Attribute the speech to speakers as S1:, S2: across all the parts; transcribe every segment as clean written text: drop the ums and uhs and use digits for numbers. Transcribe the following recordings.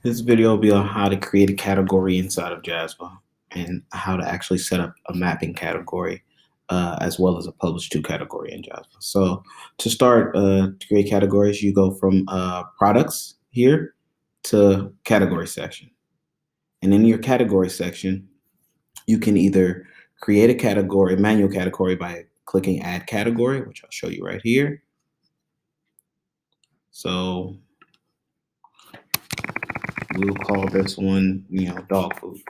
S1: This video will be on how to create a category inside of Jazva and how to actually set up a mapping category as well as a publish to category in Jazva. So to start to create categories, you go from products here to category section. And in your category section, you can either create a category, manual category by clicking add category, which I'll show you right here. So we'll call this one, dog food.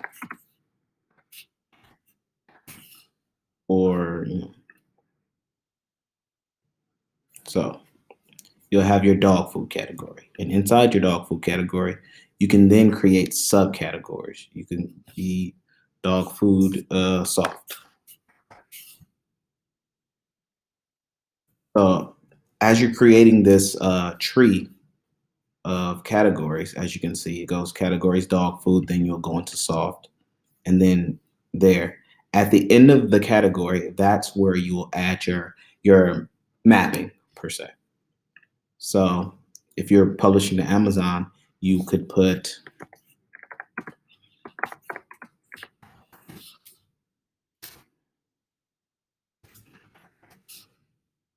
S1: Or so you'll have your dog food category, and inside your dog food category you can then create subcategories. You can be dog food soft. So as you're creating this tree of categories, as you can see, it goes categories dog food, then you'll go into soft, and then there at the end of the category, that's where you will add your mapping per se. So if you're publishing to Amazon, you could put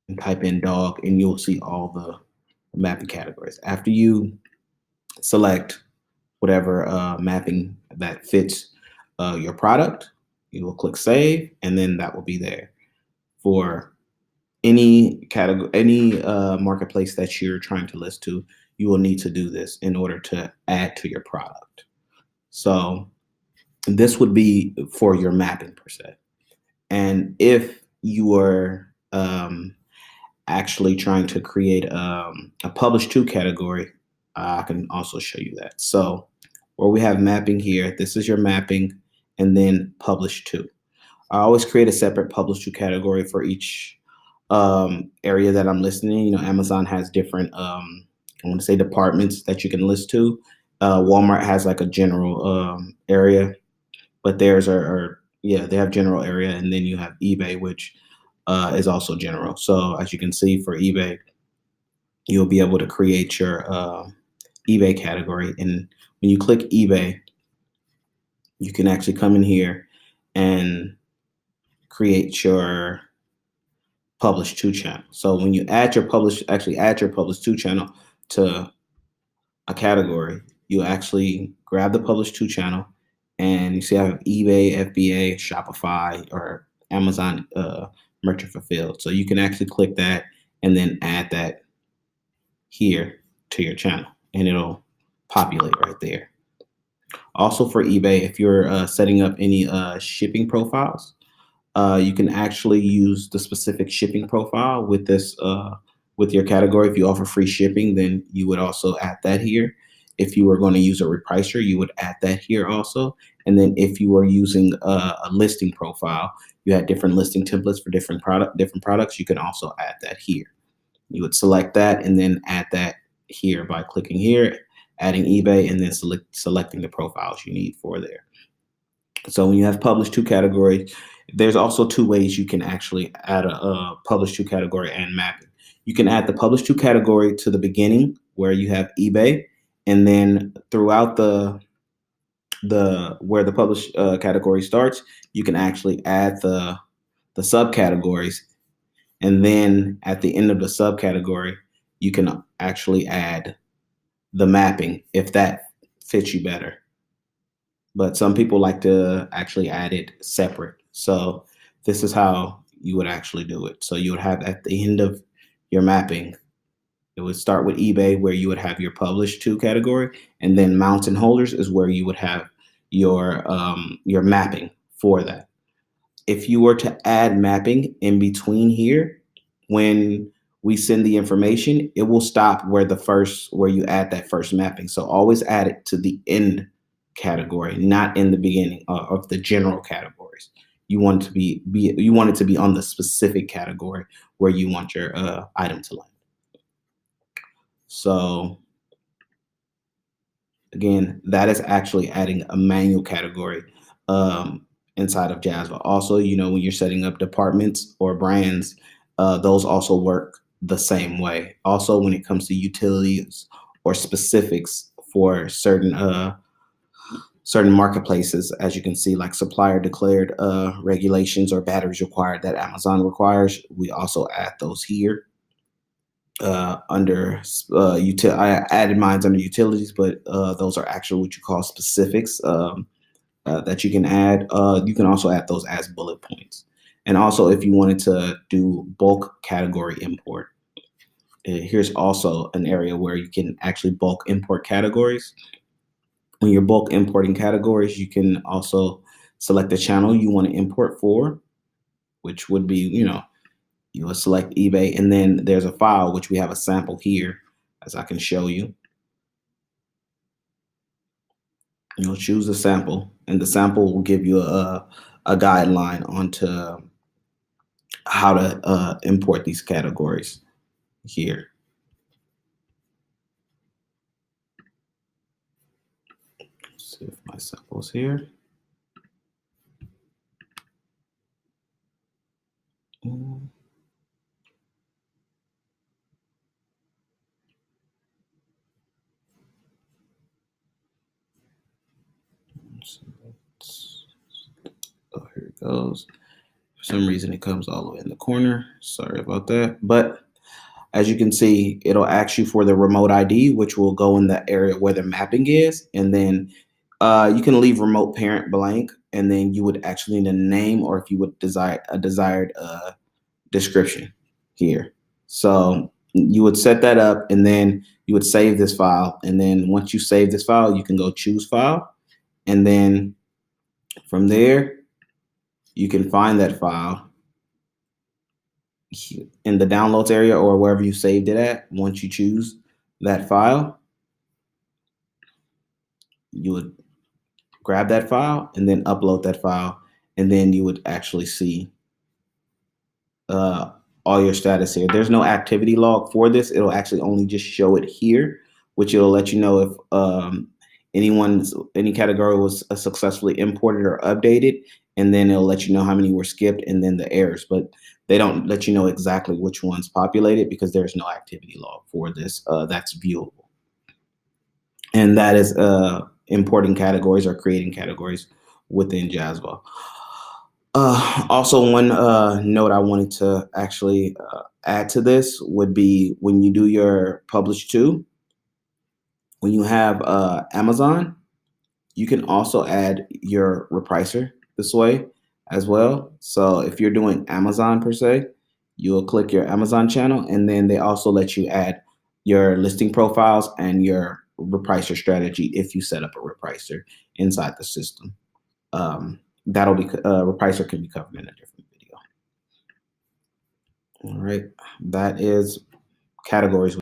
S1: and type in dog, and you'll see all the mapping categories. After you select whatever mapping that fits your product, you will click save, and then that will be there for any category, any marketplace that you're trying to list to. You will need to do this in order to add to your product. So this would be for your mapping per se. And if you are actually trying to create a publish to category, I can also show you that. So where we have mapping here, this is your mapping, and then publish to. I always create a separate publish to category for each area that I'm listing in. Amazon has different, I want to say, departments that you can list to. Walmart has like a general area, but theirs yeah, they have general area, and then you have eBay, which is also general. So as you can see for eBay, you'll be able to create your eBay category. And when you click eBay, you can actually come in here and create your publish to channel. So when you add your publish to channel to a category, you actually grab the publish to channel, and you see I have eBay, FBA, Shopify, or Amazon merchant fulfilled. So you can actually click that and then add that here to your channel, and it'll populate right there. Also for eBay, if you're setting up any shipping profiles, you can actually use the specific shipping profile with this with your category. If you offer free shipping, then you would also add that here. If you were going to use a repricer, you would add that here also. And then if you were using a listing profile, you had different listing templates for different products, you can also add that here. You would select that and then add that here by clicking here, adding eBay, and then selecting the profiles you need for there. So when you have publish to category, there's also two ways you can actually add a publish to category and mapping. You can add the publish to category to the beginning where you have eBay, and then throughout the where the publish category starts, you can actually add the subcategories, and then at the end of the subcategory, you can actually add the mapping if that fits you better. But some people like to actually add it separate. So this is how you would actually do it. So you would have at the end of your mapping, it would start with eBay, where you would have your publish to category, and then mounts and holders is where you would have your mapping for that. If you were to add mapping in between here, when we send the information, it will stop where you add that first mapping. So always add it to the end category, not in the beginning of the general categories. You want it to be on the specific category where you want your item to land. So again, that is actually adding a manual category inside of Jazva. Also, when you're setting up departments or brands, those also work the same way. Also, when it comes to utilities or specifics for certain marketplaces, as you can see, like supplier declared regulations or batteries required that Amazon requires. We also add those here under I added mines under utilities, but those are actually what you call specifics that you can add. You can also add those as bullet points. And also, if you wanted to do bulk category import, here's also an area where you can actually bulk import categories. When you're bulk importing categories, you can also select the channel you want to import for, which would be, you will select eBay, and then there's a file, which we have a sample here, as I can show you. You'll choose a sample, and the sample will give you a guideline onto how to import these categories here. Let's see if my sample's here. Oh, here it goes. For some reason, it comes all the way in the corner. Sorry about that. But as you can see, it'll ask you for the remote ID, which will go in the area where the mapping is. And then you can leave remote parent blank. And then you would actually need a name, or if you would desire a desired description here. So you would set that up, and then you would save this file. And then once you save this file, you can go choose file. And then from there, you can find that file in the downloads area or wherever you saved it at. Once you choose that file, you would grab that file and then upload that file, and then you would actually see all your status here. There's no activity log for this. It'll actually only just show it here, which it'll let you know if any category was successfully imported or updated, and then it'll let you know how many were skipped and then the errors. But they don't let you know exactly which ones populated because there's no activity log for this that's viewable. And that is importing categories or creating categories within Jazva. Also, one note I wanted to actually add to this would be when you do your publish to, when you have Amazon, you can also add your repricer this way as well. So if you're doing Amazon per se, you'll click your Amazon channel, and then they also let you add your listing profiles and your repricer strategy if you set up a repricer inside the system. That'll be repricer can be covered in a different video. All right, that is categories.